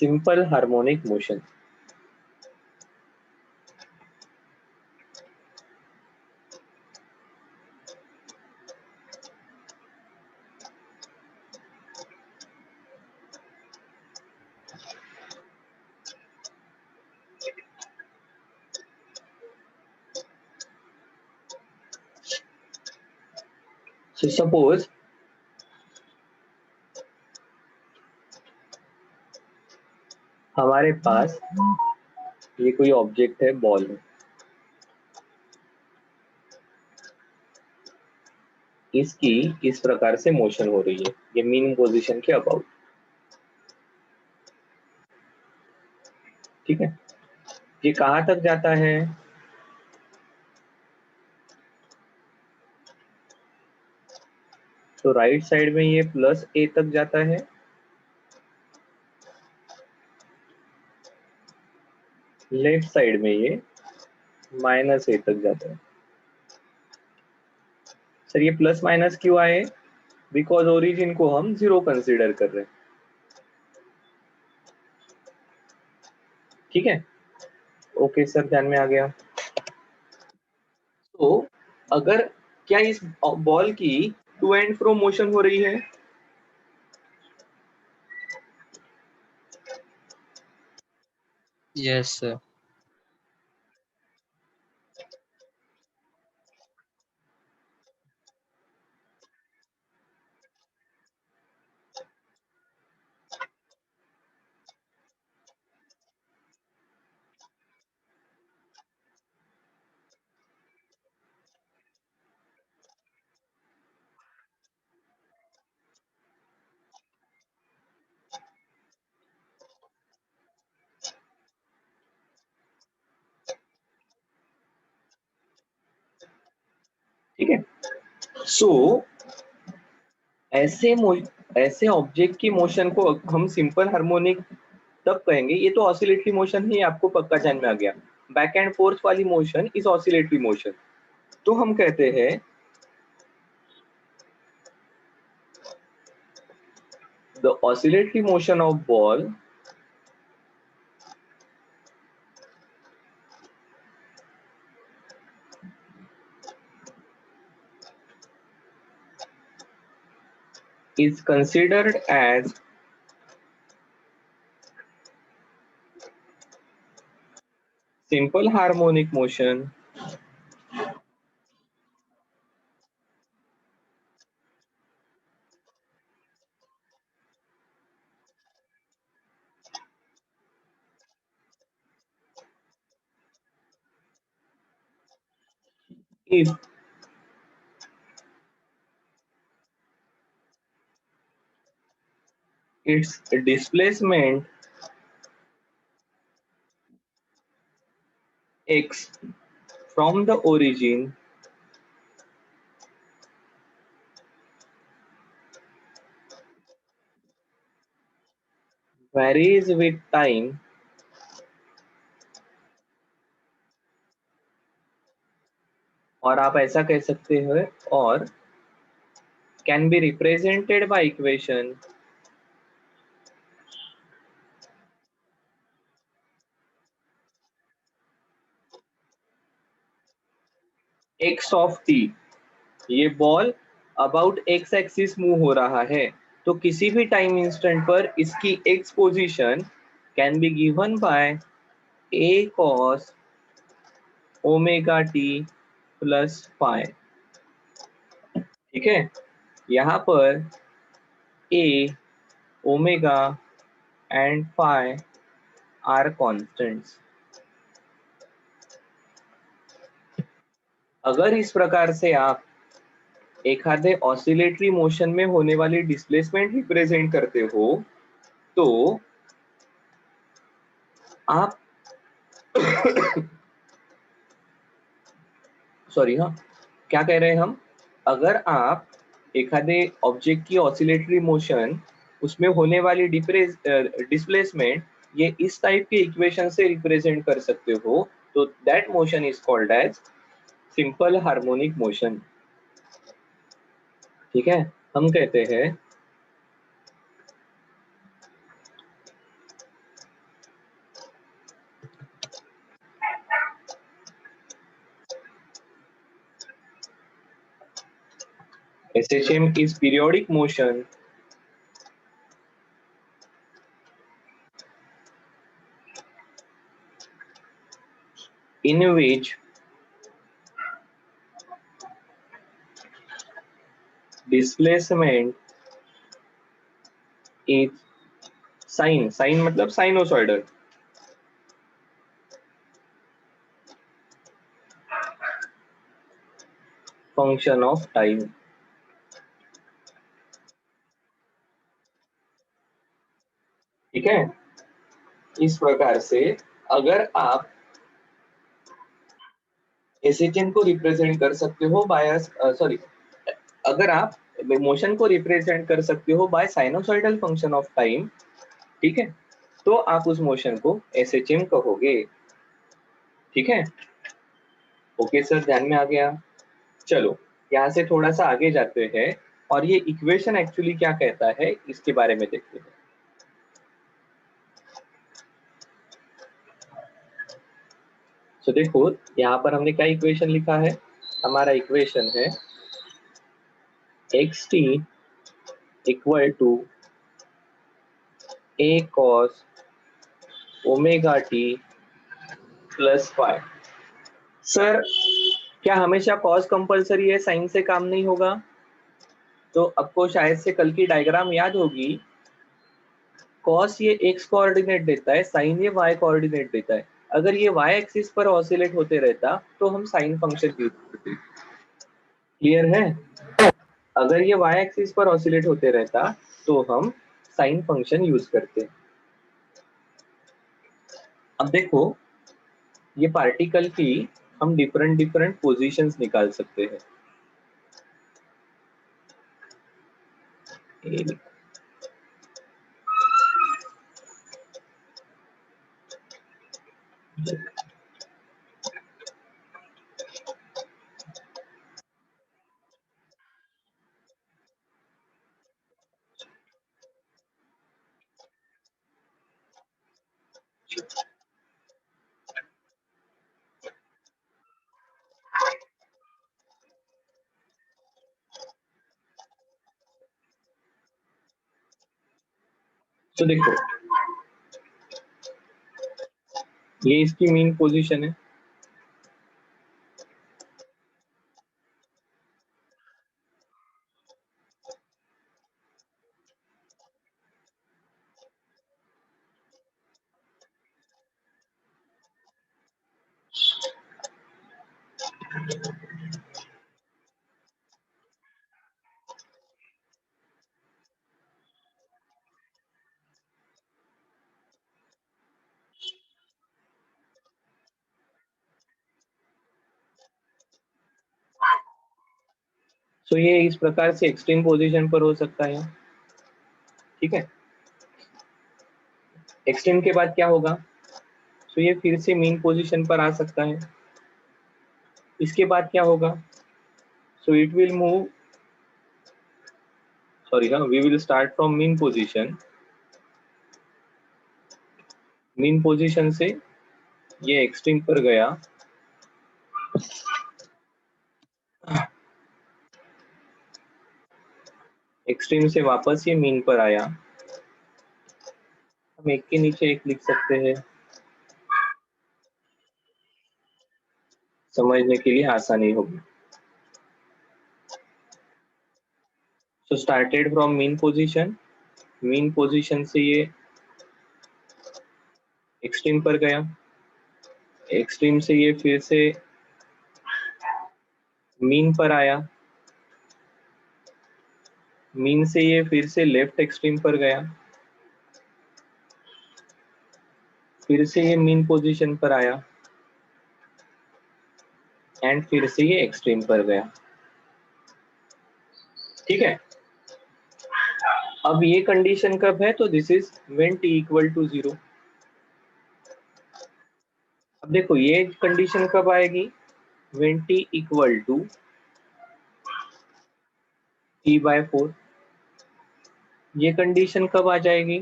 Simple harmonic motion. So suppose हमारे पास ये कोई ऑब्जेक्ट है, बॉल है, इसकी इस प्रकार से मोशन हो रही है, ये मीन पोजीशन के अबाउट, ठीक है। ये कहाँ तक जाता है? तो राइट साइड में ये प्लस ए तक जाता है, लेफ्ट साइड में ये माइनस ए तक जाता है। सर ये प्लस माइनस क्यों आए? बिकॉज ओरिजिन को हम 0 कंसीडर कर रहे हैं, ठीक है। ओके सर, ध्यान में आ गया। तो अगर क्या इस बॉल की टू एंड फ्रो मोशन हो रही है? Yes sir. ठीक है। सो ऐसे ऑब्जेक्ट की मोशन को हम सिंपल हार्मोनिक तब कहेंगे, ये तो ऑसिलेटरी मोशन ही आपको पक्का जान में आ गया। बैक एंड फोर्थ वाली मोशन इज ऑसिलेटरी मोशन। तो हम कहते हैं the oscillatory motion of ball is considered as simple harmonic motion if its displacement x from the origin varies with time और आप ऐसा कह सकते हो, और can be represented by equation x of t। ये ball about x axis move हो रहा है, तो किसी भी टाइम इंस्टेंट पर इसकी x position can be given by a cos omega t plus phi, ठीक है। यहाँ पर a omega and phi are constants. अगर इस प्रकार से आप एक आधे ऑसिलेटरी मोशन में होने वाली डिस्प्लेसमेंट रिप्रेजेंट करते हो, तो आप सॉरी, हाँ, क्या कह रहे हैं हम? अगर आप एक आधे ऑब्जेक्ट की ऑसिलेटरी मोशन, उसमें होने वाली डिस्प्लेसमेंट ये इस टाइप के इक्वेशन से रिप्रेजेंट कर सकते हो, तो that motion is called as simple harmonic motion, ठीक है। हम कहते हैं SHM is periodic motion in which displacement is sin मतलब sinusoidal function of time। ठीक है, इस प्रकार से अगर आप एसएचएम को रिप्रेजेंट कर सकते हो बाय सॉरी, अगर आप मोशन को रिप्रेजेंट कर सकते हो by sinusoidal function of time, ठीक है, तो आप उस मोशन को एसएचएम कहोगे। ठीक है, ओके सर, ध्यान में आ गया। चलो यहाँ से थोड़ा सा आगे जाते हैं और ये इक्वेशन एक्चुअली क्या कहता है इसके बारे में देखते हैं। तो देखो यहाँ पर हमने क्या इक्वेशन लिखा है, हमारा इक्वेशन है x t equal to a cos omega t plus five. Sir क्या हमेशा कॉस कंपलसरी है, साइन से काम नहीं होगा? तो आपको शायद से कल की डायग्राम याद होगी, कॉस ये एक्स कोऑर्डिनेट देता है, साइन ये वाई कोऑर्डिनेट देता है। अगर ये वाई एक्सिस पर ऑसिलेट होते रहता तो हम साइन फंक्शन यूज करते। क्लियर है? अगर ये वाई एक्सिस पर ऑसिलेट होते रहता तो हम साइन फंक्शन यूज करते। अब देखो ये पार्टिकल की हम डिफरेंट डिफरेंट पोजीशंस निकाल सकते हैं। तो देखो ये इसकी मेन पोजीशन है। तो ये इस प्रकार से एक्सट्रीम पोजीशन पर हो सकता है। ठीक है, एक्सट्रीम के बाद क्या होगा, तो ये फिर से मीन पोजीशन पर आ सकता है। इसके बाद क्या होगा, so it will move, sorry हाँ, we will start from mean position. Mean position से ये एक्सट्रीम पर गया, एक्सट्रीम से वापस ये मीन पर आया। हम एक के नीचे एक लिख सकते हैं, समझने के लिए आसानी होगी। So started from mean position, mean position से ये एक्सट्रीम पर गया, एक्सट्रीम से ये फिर से मीन पर आया, मीन से ये फिर से लेफ्ट एक्सट्रीम पर गया, फिर से ये मीन पोजीशन पर आया एंड फिर से ये एक्सट्रीम पर गया। ठीक है, अब ये कंडीशन कब है, तो this is when t equal to 0। अब देखो ये कंडीशन कब आएगी, when t equal to t/4। ये कंडीशन कब आ जाएगी,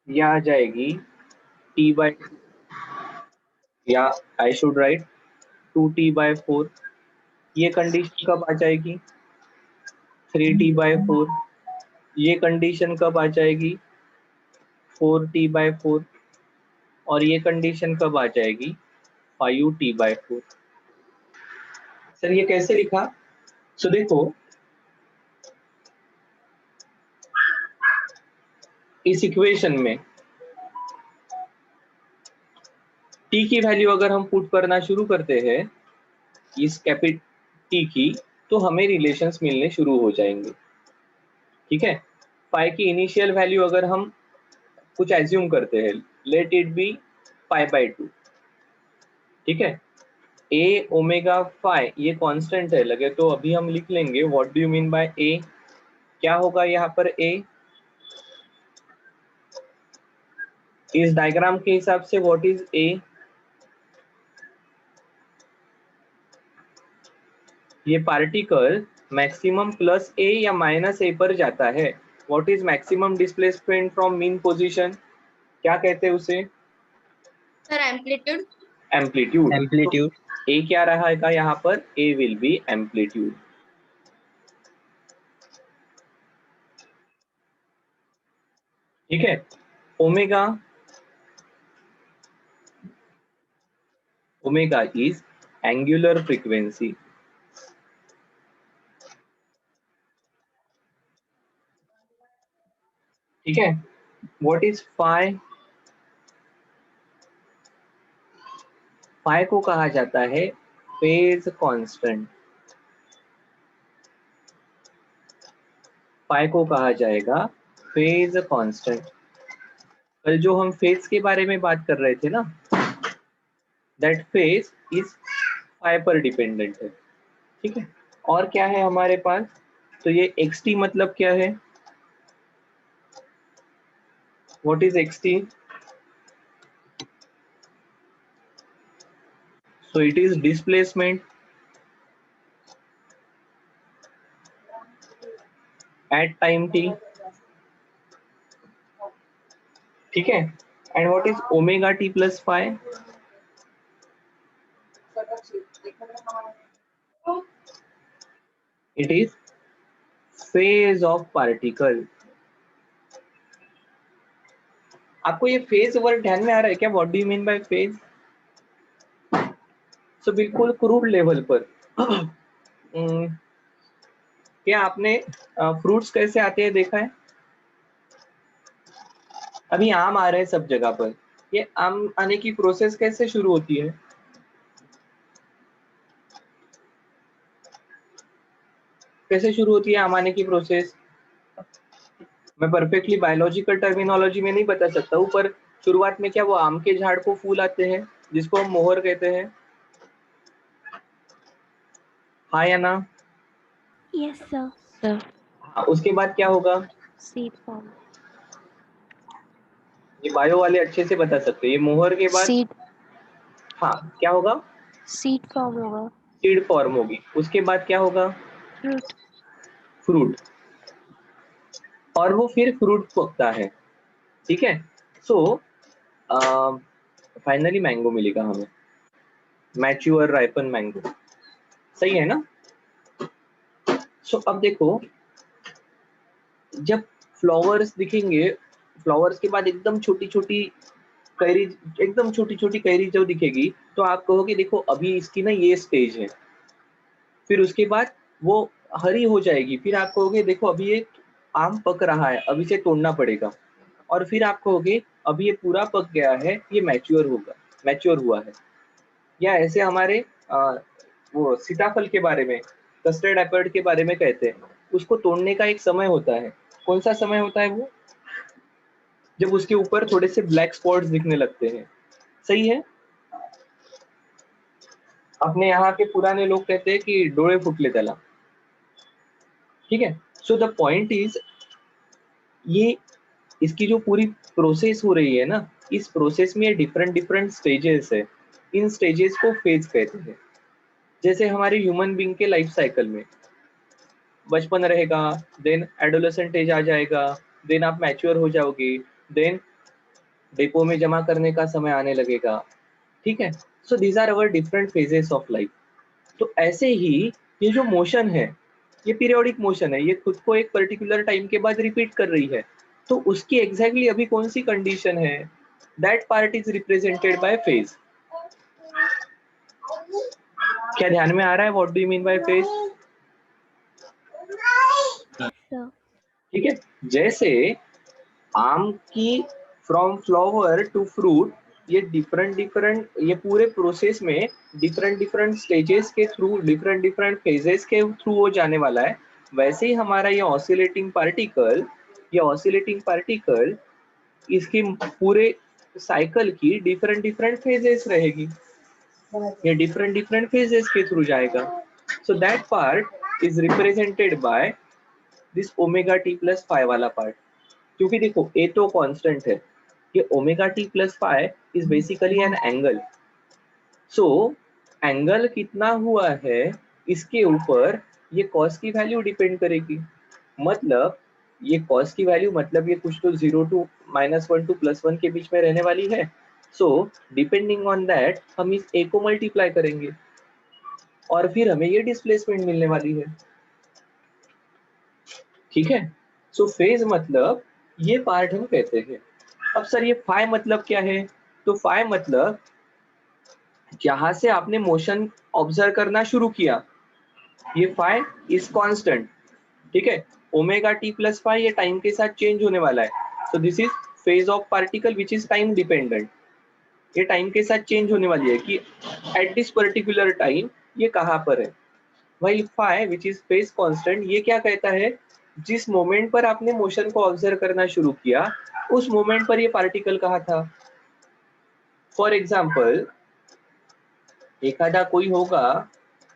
ये आ जाएगी t/, या आई शुड राइट 2t/4। ये कंडीशन कब आ जाएगी? 3t/4। ये कंडीशन कब आ जाएगी? 4t/4। और ये कंडीशन कब आ जाएगी? 5t/4। सर ये कैसे लिखा? सो देखो, इस इक्वेशन में t की वैल्यू अगर हम पुट करना शुरू करते हैं इस कैपिटल T की, तो हमें रिलेशंस मिलने शुरू हो जाएंगे। ठीक है, पाई की इनिशियल वैल्यू अगर हम कुछ एज्यूम करते हैं, लेट इट बी π/2। ठीक है, ए ओमेगा फाई ये कांस्टेंट है लगे तो अभी हम लिख लेंगे what do you mean by A. क्या होगा यहाँ पर ए? इस डायग्राम के हिसाब से व्हाट इज ए? ये पार्टिकल मैक्सिमम प्लस ए या माइनस ए पर जाता है। What is maximum displacement from mean position? क्या कहते हैं उसे? Sir amplitude. एम्पलीट्यूड। एम्पलीट्यूड। ए क्या रहेगा यहाँ पर? ए विल बी एम्पलीट्यूड। ठीक है, omega omega is angular frequency. ठीक है, व्हाट इज फाई? फाई को कहा जाता है फेज कांस्टेंट। फाई को कहा जाएगा फेज कांस्टेंट। कल जो हम फेज के बारे में बात कर रहे थे ना, दैट फेज इज फाई पर डिपेंडेंट है। ठीक है, और क्या है हमारे पास? तो ये xt मतलब क्या है? What is xt? So it is displacement at time t। ठीक है, and what is omega t plus phi? It is phase of particle. आपको ये फेज वर्ड ध्यान में आ रहा है क्या? What do you mean by phase? So बिल्कुल क्रूड लेवल पर क्या आपने फ्रूट्स कैसे आते हैं देखा है? अभी आम आ रहे हैं सब जगह पर। ये आम आने की प्रोसेस कैसे शुरू होती है? कैसे शुरू होती है आम आने की प्रोसेस? मैं परफेक्टली बायोलॉजिकल टर्मिनोलॉजी में नहीं बता सकता हूँ, पर शुरुआत में क्या वो आम के झाड़ को फूल आते हैं जिसको हम मोहर कहते हैं? हाँ या ना? Yes sir. हाँ, उसके बाद क्या होगा? Seed form. ये बायो वाले अच्छे से बता सकते हैं। ये मोहर के बाद सीड हाँ क्या होगा? सीड फॉर्म होगा। सीड फॉर्म होगी। उसके बाद क्या होगा? फ्रूट। फ्रूट। और वो फिर फ्रूट पकता है। ठीक है, सो फाइनली मैंगो मिलेगा हमें, मैच्योर राइपन मैंगो। सही है ना? सो अब देखो, जब फ्लावर्स दिखेंगे, फ्लावर्स के बाद एकदम छोटी छोटी कैरी, एकदम छोटी छोटी कैरी जब दिखेगी तो आप कहोगे देखो अभी इसकी ना ये स्टेज है। फिर उसके बाद वो हरी हो जाएगी, फिर आप कहोगे देखो अभी ये आम पक रहा है, अभी से तोड़ना पड़ेगा। और फिर आप कहोगे अभी ये पूरा पक गया है, ये मैच्योर होगा, मैच्योर हुआ है। या ऐसे हमारे वो सीताफल के बारे में, कस्टर्ड एप्पल के बारे में कहते हैं, उसको तोड़ने का एक समय होता है। कौन सा समय होता है वो? जब उसके ऊपर थोड़े से ब्लैक स्पॉट्स दिखने लगते हैं। सही है? अपने यहाँ के पुराने लोग कहते हैं कि डोळे फुटले त्याला। ठीक है, सो द पॉइंट इज, ये इसकी जो पूरी प्रोसेस हो रही है ना, इस प्रोसेस में डिफरेंट डिफरेंट स्टेजेस है। इन स्टेजेस को फेज कहते हैं। जैसे हमारे ह्यूमन बीइंग के लाइफ साइकिल में बचपन रहेगा, देन एडोलेसेंट एज आ जाएगा, देन आप मैच्योर हो जाओगे, देन डिपो में जमा करने का समय आने लगेगा। ठीक है, so these are our different phases of life. तो ऐसे ही ये जो मोशन है, ये पीरियोडिक मोशन है, ये खुद को एक पर्टिकुलर टाइम के बाद रिपीट कर रही है, तो उसकी एग्जैक्टली अभी कौन सी कंडीशन है? That part is represented by phase. क्या ध्यान में आ रहा है what do you mean by phase? Yes, sir. ठीक है, जैसे आम की फ्रॉम फ्लावर टू फ्रूट, ये डिफरेंट ये पूरे प्रोसेस में डिफरेंट स्टेजेस के थ्रू, डिफरेंट फेजेस के थ्रू वो जाने वाला है। वैसे ही हमारा ये ऑसिलेटिंग पार्टिकल इसकी पूरे साइकिल की डिफरेंट फेजेस रहेगी, ये डिफरेंट फेजेस के थ्रू जाएगा। So that part is represented by this omega t plus five वाला पार्ट। क्योंकि देखो ए तो कांस्टेंट है, ये omega t plus five is basically an angle. So angle कितना हुआ है इसके ऊपर ये कॉस की वैल्यू डिपेंड करेगी। मतलब ये कॉस की वैल्यू, मतलब ये कुछ तो 0 टू -1 टू +1 के बीच में रहने वाली है। सो डिपेंडिंग ऑन दैट हम इस ए को मल्टीप्लाई करेंगे और फिर हमें ये डिस्प्लेसमेंट मिलने वाली है। ठीक है, सो फेज मतलब ये पार्ट हम कहते हैं। अब सर ये फाई मतलब क्या है? तो फाई मतलब जहां से आपने मोशन ऑब्जर्व करना शुरू किया, ये फाई इज कांस्टेंट। ठीक है, ओमेगा टी प्लस फाई ये टाइम के साथ चेंज होने वाला है। So this is phase of particle which is time dependent. ये टाइम के साथ चेंज होने वाली है कि एट दिस पर्टिकुलर टाइम ये कहाँ पर है। वही phi which is phase constant, ये क्या कहता है? जिस मोमेंट पर आपने मोशन को ऑब्जर्व करना शुरू किया, उस मोमेंट पर ये पार्टिकल कहाँ था। फॉर एग्जाम्पल, एखादा कोई होगा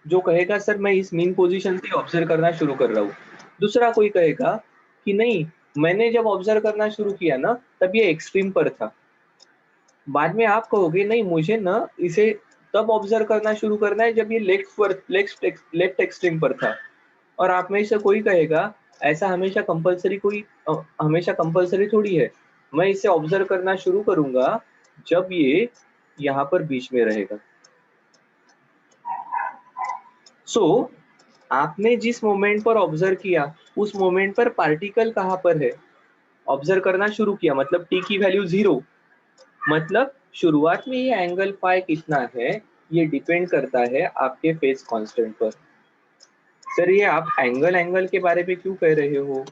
जो कहेगा सर मैं इस मीन पोजीशन से ऑब्जर्व करना शुरू कर रहा हूँ। दूसरा कोई कहेगा कि नहीं, मैंने जब ऑब्जर्व करना शुरू किया ना तब ये एक्सट्रीम पर था। बाद में आप कहोगे नहीं, मुझे ना इसे तब ऑब्जर्व करना शुरू करना है जब ये लेफ्ट एक्सट्रीम पर था। और आप में से कोई कहेगा ऐसा हमेशा कंपलसरी थोड़ी है, मैं इसे ऑब्जर्व करना शुरू करूंगा जब ये यहाँ पर बीच में रहेगा। सो आपने जिस मोमेंट पर ऑब्जर्व किया उस मोमेंट पर पार्टिकल कहाँ पर है, ऑब्जर्व करना शुरू किया, मतलब टी की वैल्यू 0। मतलब शुरुआत में ये एंगल फाई कितना है ये डिपेंड करता है आपके फेज कांस्टेंट पर। सर ये आप एंगल के बारे में क्यों कह रहे हो?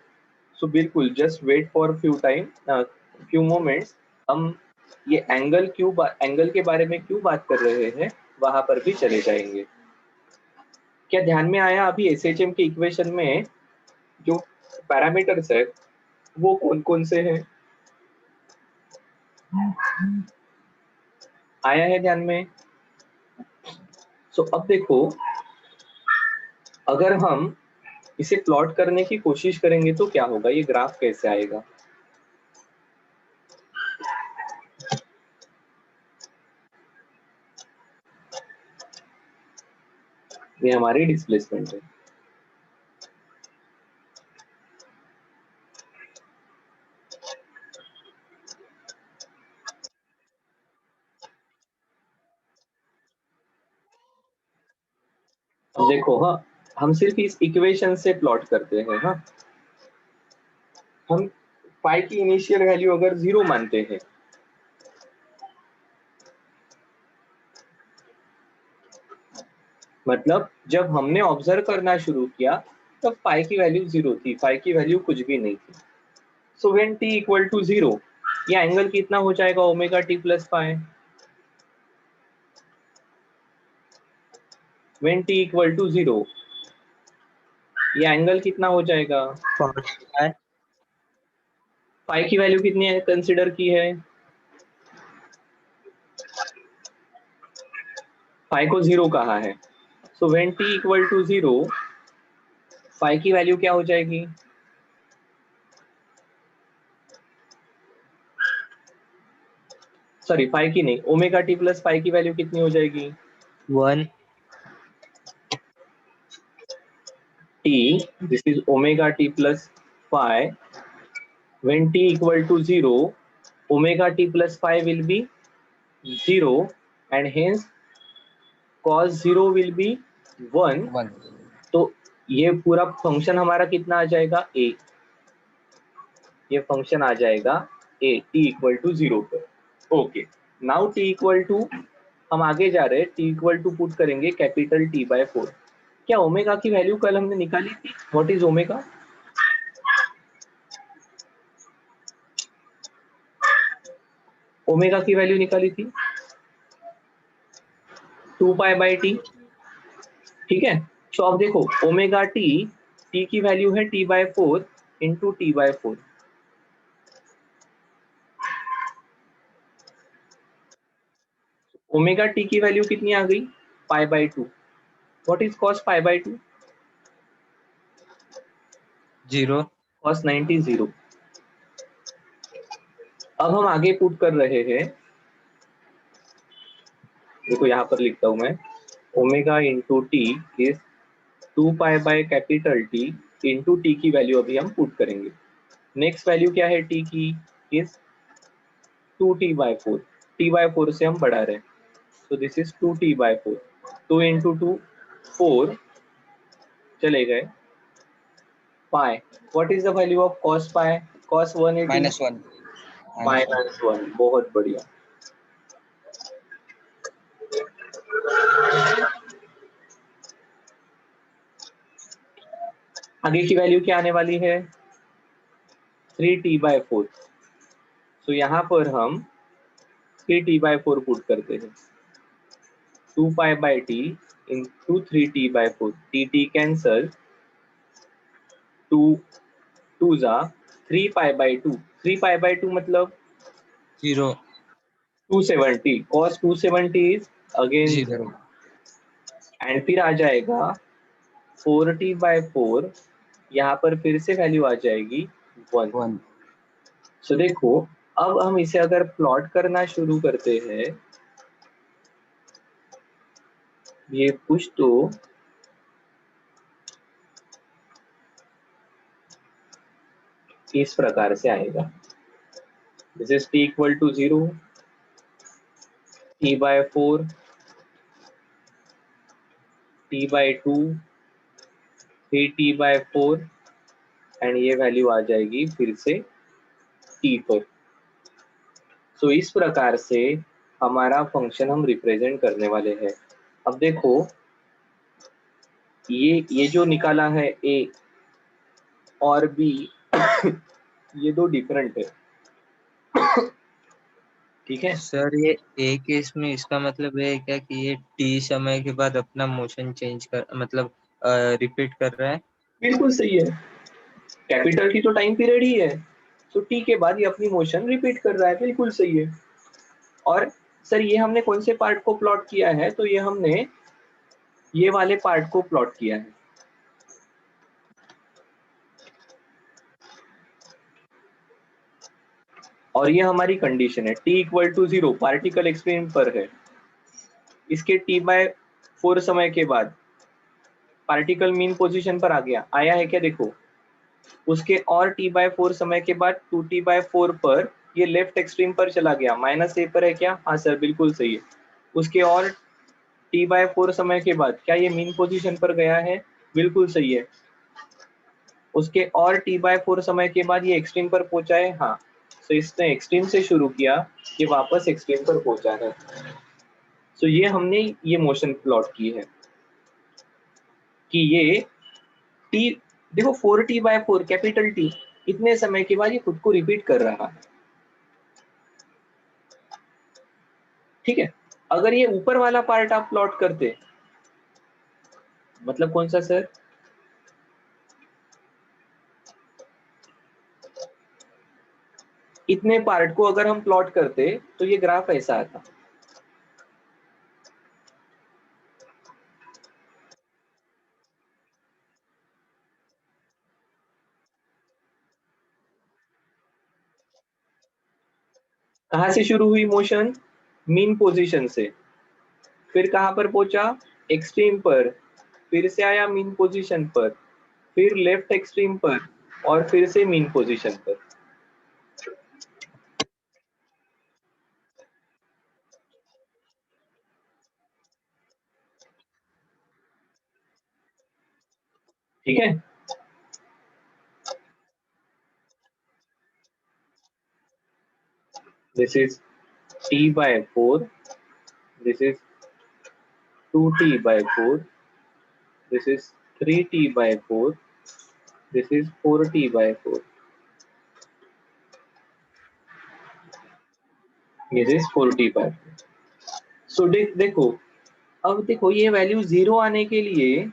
सो बिल्कुल, just wait for few moments. हम ये एंगल के बारे में क्यों बात कर रहे हैं वहां पर भी चले जाएंगे। क्या ध्यान में आया अभी एसएचएम के इक्वेशन में जो पैरामीटर्स है वो कौन कौन से हैं? आया है ध्यान में? सो अब देखो, अगर हम इसे प्लॉट करने की कोशिश करेंगे तो क्या होगा, ये ग्राफ कैसे आएगा? ये हमारी डिस्प्लेसमेंट है। अब देखो, हाँ, हम सिर्फ इस इक्वेशन से प्लॉट करते हैं। हाँ, हम फाई की इनिशियल वैल्यू अगर 0 मानते हैं, मतलब जब हमने ऑब्जर्व करना शुरू किया तब फाई की वैल्यू 0 थी, फाई की वैल्यू कुछ भी नहीं थी। So when t equal to 0, ये एंगल कितना हो जाएगा? Omega t plus phi. When t equal to 0, ये एंगल कितना हो जाएगा? फाई की वैल्यू कितनी है कंसिडर की है? फाई को 0 कहा है। So when t equal to 0, phi की वैल्यू क्या हो जाएगी? सॉरी, फाई की नहीं, ओमेगा टी प्लस फाई की वैल्यू कितनी हो जाएगी? 1 t, this is omega t plus phi. When t equal to 0, omega t plus phi will be 0 and hence cos 0 will be 1, 1 तो ये पूरा फंक्शन हमारा कितना आ जाएगा a, ये फंक्शन आ जाएगा a t इक्वल टू 0 पर। Okay, now t equal to, हम आगे जा रहे हैं, t इक्वल टू पुट करेंगे कैपिटल T बाय 4। क्या ओमेगा की वैल्यू कल हमने निकाली थी? What is omega? ओमेगा की वैल्यू निकाली थी 2 पाई बाई टी, ठीक है। तो अब देखो ओमेगा टी की वैल्यू है t by 4 into t by 4। Omega t की वैल्यू कितनी आ गई? Pi by 2। What is cos pi by 2? 0 cos 90 0। अब हम आगे पुट कर रहे हैं, देखो यहाँ पर लिखता हूं मैं, omega into T is 2 pi by capital T into T की वैल्यू अभी हम पुट करेंगे। नेक्स्ट वैल्यू क्या है टी की? Is 2t bye 4। T by 4 से हम बढ़ा रहे हैं, so this is 2t by 4। 2 into 2 4, चले गए। pi, what is the value of cos pi? cos 180 -1 minus 1। बहुत बढ़िया। आगे की वैल्यू क्या आने वाली है? 3t by 4। so यहाँ पर हम 3t by 4 पुट करते हैं। 2 pi by t into 3t by 4, dt cancel, 2 2 जा 3 pi by 2। 3 pi by 2 मतलब 0 270। cos 270 is अगेन 0 एंड फिर आ जाएगा 4t बाय 4, यहाँ पर फिर से वैल्यू आ जाएगी 1। 1 सो देखो अब हम इसे अगर प्लॉट करना शुरू करते हैं, ये कुछ तो इस प्रकार से आएगा। This is t equal to 0, t by 4, t by 2, 3t by 4 and ये वैल्यू आ जाएगी फिर से t पर। सो इस प्रकार से हमारा फंक्शन हम रिप्रेजेंट करने वाले हैं। अब देखो ये जो निकाला है a और b ये दो डिफरेंट है, ठीक है। सर, ये ए केस में इसका मतलब है क्या कि ये टी समय के बाद अपना मोशन चेंज कर मतलब रिपीट कर रहा है? बिल्कुल सही है, कैपिटल टी तो टाइम पीरियड ही है, तो टी के बाद ये अपनी मोशन रिपीट कर रहा है, बिल्कुल सही है। और सर ये हमने कौन से पार्ट को प्लॉट किया है? तो ये हमने ये वाले पार्ट को प्लॉट किया है। और ये हमारी कंडीशन है t equal to 0, particle extreme पर है। इसके t बाय 4 समय के बाद पार्टिकल मीन पोजीशन पर आ गया, आया है क्या? देखो उसके और t बाय 4 समय के बाद 2t बाय 4 पर ये लेफ्ट एक्सट्रीम पर चला गया, माइनस a पर है क्या? हाँ सर बिल्कुल सही है। उसके और t बाय 4 समय के बाद क्या ये मीन पोजीशन पर गया है? बिल्कुल सही है। उसके और t बाय 4 समय के बाद ये एक्सट्रीम पर पहुंचा है, हाँ। तो इसने एक्सट्रीम से शुरू किया, ये वापस एक्सट्रीम पर पहुंचा है। तो ये हमने ये मोशन प्लॉट की है कि ये t, देखो 4t बाय 4 कैपिटल T इतने समय के बाद ये खुद को रिपीट कर रहा है, ठीक है। अगर ये ऊपर वाला पार्ट आप प्लॉट करते, मतलब कौन सा सर? इतने पार्ट को अगर हम प्लॉट करते तो ये ग्राफ ऐसा आता। कहां से शुरू हुई मोशन? मीन पोजीशन से, फिर कहां पर पहुंचा? एक्सट्रीम पर, फिर से आया मीन पोजीशन पर, फिर लेफ्ट एक्सट्रीम पर और फिर से मीन पोजीशन पर। ठीक है। This is t by 4, this is 2t by 4, this is 3t by 4, this is 4t by 4, this is 4t by 4. सो देखो, अब देखो ये वैल्यू 0 आने के लिए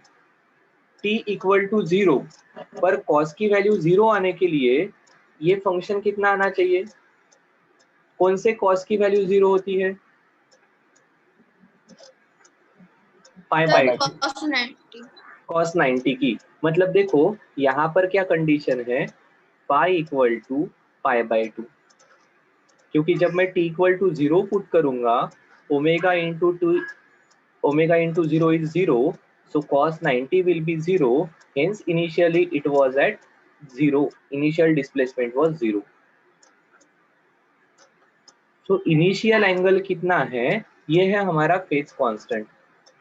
t इक्वल टू 0 पर cos की वैल्यू 0 आने के लिए ये फंक्शन कितना आना चाहिए? कौन से cos की वैल्यू 0 होती है? पाई Sir, बाय cos 90. cos 90 की। मतलब देखो यहाँ पर क्या कंडीशन है, pi equal to pi by 2, क्योंकि जब मैं t इक्वल टू 0 पुट करूंगा, omega into 2, omega into 0 is 0, so cos 90 will be 0, hence initially it was at 0, initial displacement was 0. so initial angle कितना है? ये है हमारा फेज कांस्टेंट।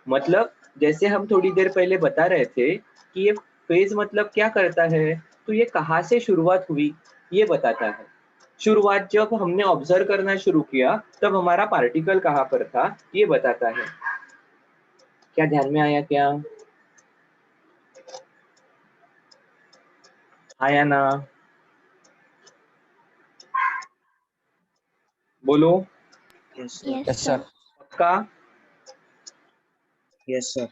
मतलब जैसे हम थोड़ी देर पहले बता रहे थे कि ये फेज मतलब क्या करता है, तो ये कहाँ से शुरुआत हुई ये बताता है। शुरुआत जब हमने ऑब्जर्व करना शुरू किया तब हमारा पार्टिकल कहाँ पर था ये बताता है। क्या ध्यान में आया क्या? आया ना? बोलो। Yes, sir. पक्का? Yes sir.